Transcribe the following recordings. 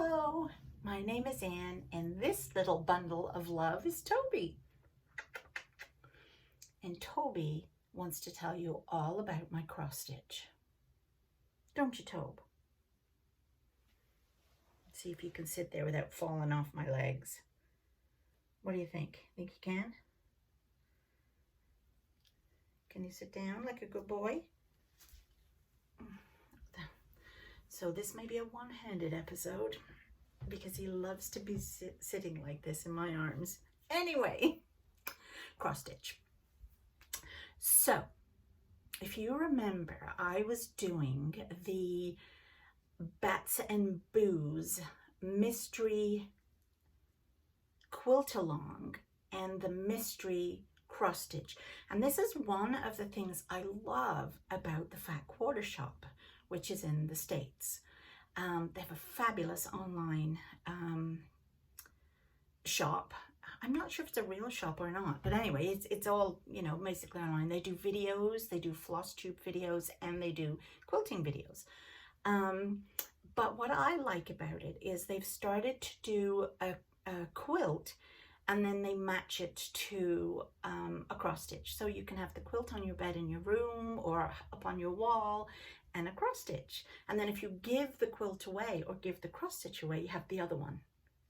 Hello, my name is Anne, and this little bundle of love is Toby. And Toby wants to tell you all about my cross stitch. Don't you, Tobe? See if you can sit there without falling off my legs. What do you think? Think you can? Can you sit down like a good boy? So this may be a one-handed episode because he loves to be sitting like this in my arms. Anyway, cross stitch. So if you remember, I was doing the Bats and Booze mystery quilt along and the mystery cross stitch. And this is one of the things I love about the Fat Quarter Shop, which is in the States. They have a fabulous online shop. I'm not sure if it's a real shop or not, but anyway, it's all, you know, basically online. They do videos, they do floss tube videos, and they do quilting videos. But what I like about it is they've started to do a quilt, and then they match it to a cross stitch. So you can have the quilt on your bed in your room or up on your wall and a cross stitch. And then if you give the quilt away or give the cross stitch away, you have the other one.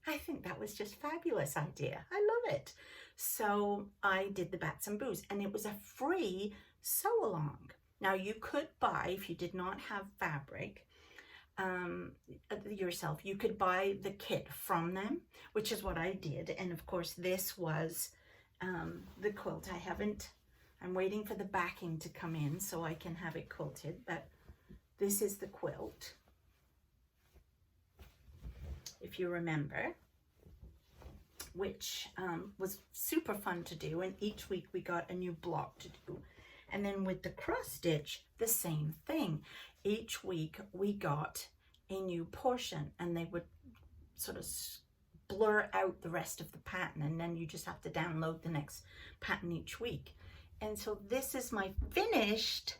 I think that was just a fabulous idea. I love it. So I did the Bats and Booze, and it was a free sew along. Now you could buy, if you did not have fabric yourself, you could buy the kit from them, which is what I did. And of course this was the quilt. I'm waiting for the backing to come in so I can have it quilted, but this is the quilt, if you remember, which was super fun to do. And each week we got a new block to do. And then with the cross stitch, the same thing. Each week we got a new portion, and they would sort of blur out the rest of the pattern, and then you just have to download the next pattern each week. And so this is my finished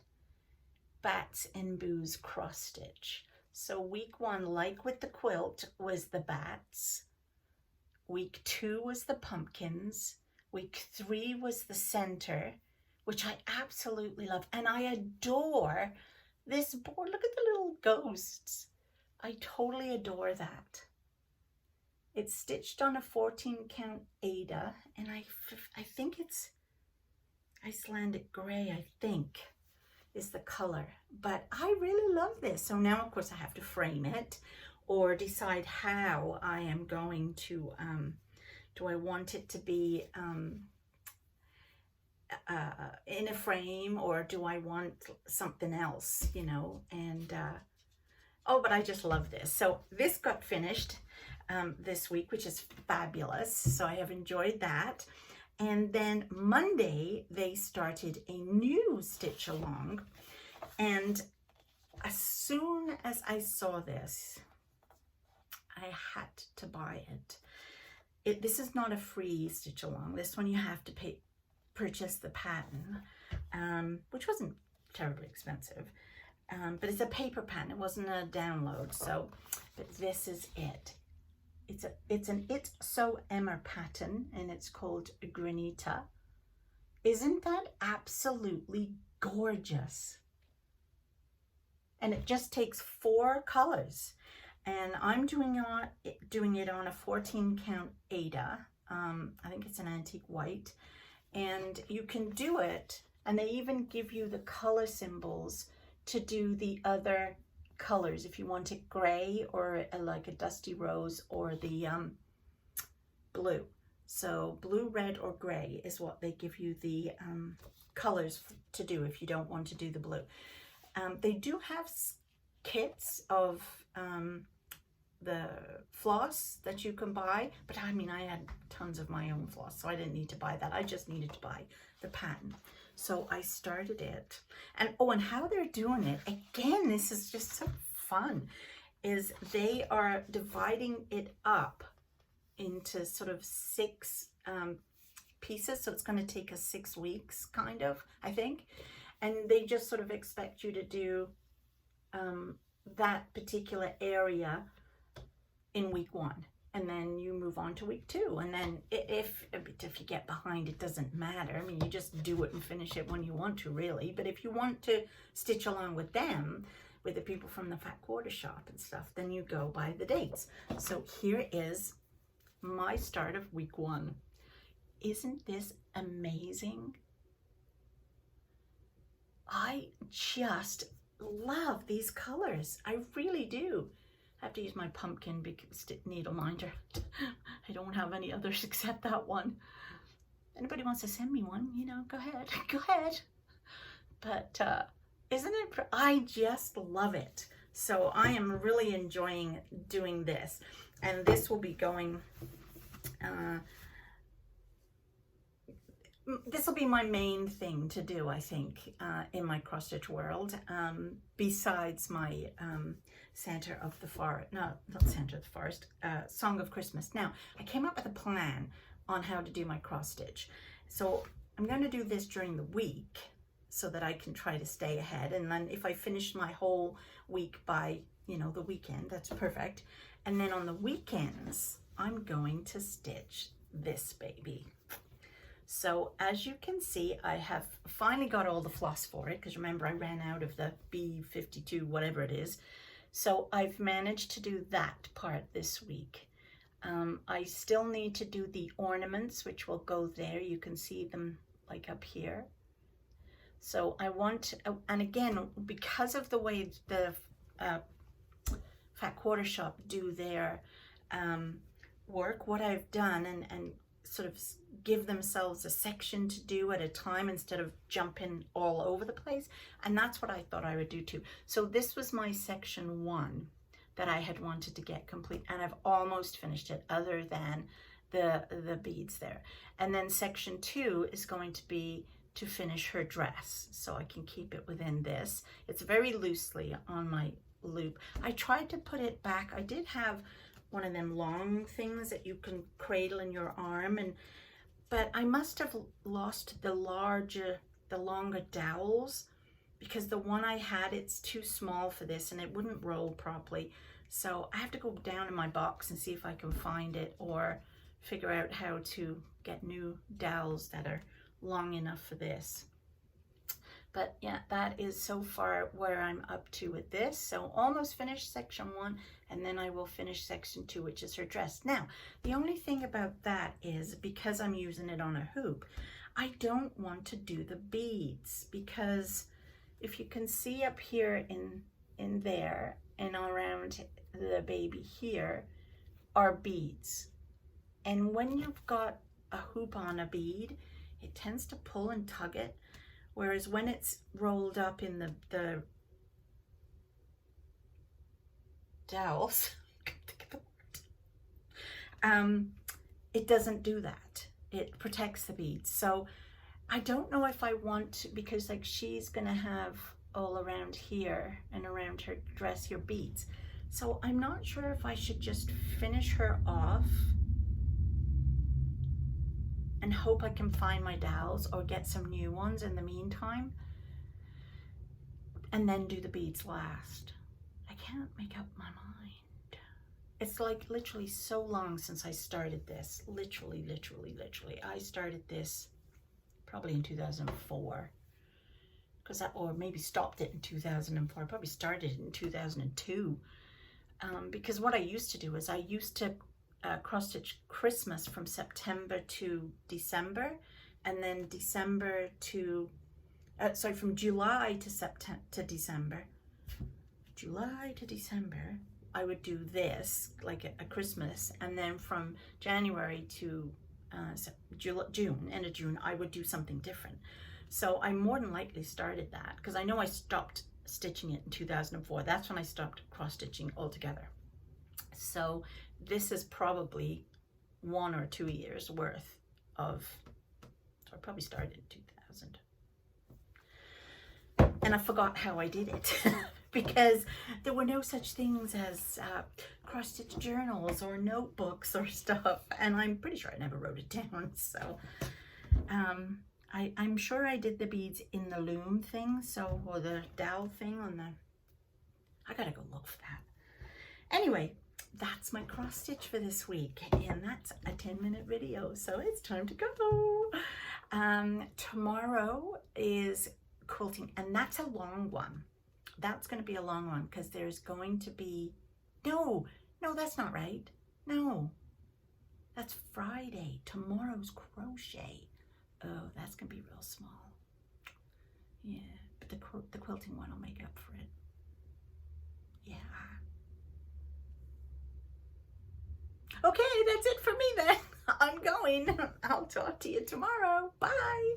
Bats and Booze cross stitch. So week 1, like with the quilt, was the bats. Week 2 was the pumpkins. Week 3 was the center, which I absolutely love. And I adore this board. Look at the little ghosts. I totally adore that. It's stitched on a 14 count Aida, and I think it's Icelandic gray, I think is the color, but I really love this. So now of course I have to frame it or decide how I am going to do I want it to be in a frame, or do I want something else, you know? And oh, but I just love this. So this got finished this week, which is fabulous. So I have enjoyed that. And then Monday, they started a new stitch along. And as soon as I saw this, I had to buy it. This is not a free stitch along. This one you have to purchase the pattern, which wasn't terribly expensive. But it's a paper pattern. It wasn't a download. So, but this is it. It's an It's So Emma pattern, and it's called Granita. Isn't that absolutely gorgeous? And it just takes 4 colors, and I'm doing it on a 14 count Aida. I think it's an antique white, and you can do it, and they even give you the color symbols to do the other colors if you want it gray or like a dusty rose or the blue. So blue, red, or gray is what they give you the colors to do if you don't want to do the blue. They do have kits of the floss that you can buy, but I mean, I had tons of my own floss, so I didn't need to buy that. I just needed to buy the pattern. So I started it, and oh, and how they're doing it, again, this is just so fun, is they are dividing it up into sort of 6 pieces. So it's going to take us 6 weeks, kind of, I think. And they just sort of expect you to do that particular area in week 1, and then you move on to week 2, and then if you get behind, it doesn't matter. I mean, you just do it and finish it when you want to, really. But if you want to stitch along with them, with the people from the Fat Quarter Shop and stuff, then you go by the dates. So here is my start of week 1. Isn't this amazing? I just love these colors. I really do. I have to use my pumpkin needle minder. I don't have any others except that one. Anybody wants to send me one, you know, go ahead, go ahead. But isn't it, I just love it. So I am really enjoying doing this. And this will be going, this will be my main thing to do, I think, in my cross stitch world, besides my Santa of the Forest, no, not Santa of the Forest, Song of Christmas. Now, I came up with a plan on how to do my cross stitch. So I'm going to do this during the week so that I can try to stay ahead. And then if I finish my whole week by, you know, the weekend, that's perfect. And then on the weekends, I'm going to stitch this baby. So as you can see, I have finally got all the floss for it, because remember I ran out of the B52, whatever it is. So I've managed to do that part this week. I still need to do the ornaments, which will go there. You can see them like up here. So I want, and again, because of the way the Fat Quarter Shop do their work, what I've done, and sort of give themselves a section to do at a time instead of jumping all over the place. And that's what I thought I would do too. So this was my section 1 that I had wanted to get complete, and I've almost finished it other than the beads there. And then section 2 is going to be to finish her dress, so I can keep it within this. It's very loosely on my loop. I tried to put it back. I did have one of them long things that you can cradle in your arm, but I must have lost the longer dowels, because the one I had, it's too small for this and it wouldn't roll properly. So I have to go down in my box and see if I can find it, or figure out how to get new dowels that are long enough for this. But yeah, that is so far where I'm up to with this. So almost finished section 1, and then I will finish section 2, which is her dress. Now, the only thing about that is, because I'm using it on a hoop, I don't want to do the beads, because if you can see up here in there and around the baby here are beads. And when you've got a hoop on a bead, it tends to pull and tug it. Whereas when it's rolled up in the dowels, it doesn't do that. It protects the beads. So I don't know if I want to, because like she's gonna have all around here and around her dress here beads. So I'm not sure if I should just finish her off and hope I can find my dowels or get some new ones in the meantime, and then do the beads last. I can't make up my mind. It's like literally so long since I started this. Literally. I started this probably in 2004. Or maybe stopped it in 2004. I probably started it in 2002. Because what I used to do is I used to cross stitch Christmas from September to December, and then December to from July to September to December. July to December I would do this, like a Christmas, and then from January to June, end of June, I would do something different. So I more than likely started that, because I know I stopped stitching it in 2004. That's when I stopped cross stitching altogether. So this is probably 1 or 2 years worth of, so I probably started in 2000. And I forgot how I did it because there were no such things as cross-stitch journals or notebooks or stuff. And I'm pretty sure I never wrote it down. So I'm sure I did the beads in the loom thing, so, or the dowel thing on the, I gotta go look for that. Anyway, that's my cross stitch for this week, and that's a 10-minute video, so it's time to go. Tomorrow is quilting, and that's a long one. That's going to be a long one because there's going to be no, that's not right. No, that's Friday. Tomorrow's crochet. Oh, that's going to be real small. Yeah, but the quilting one will make up for it. Yeah. Okay, that's it for me then. I'm going. I'll talk to you tomorrow. Bye.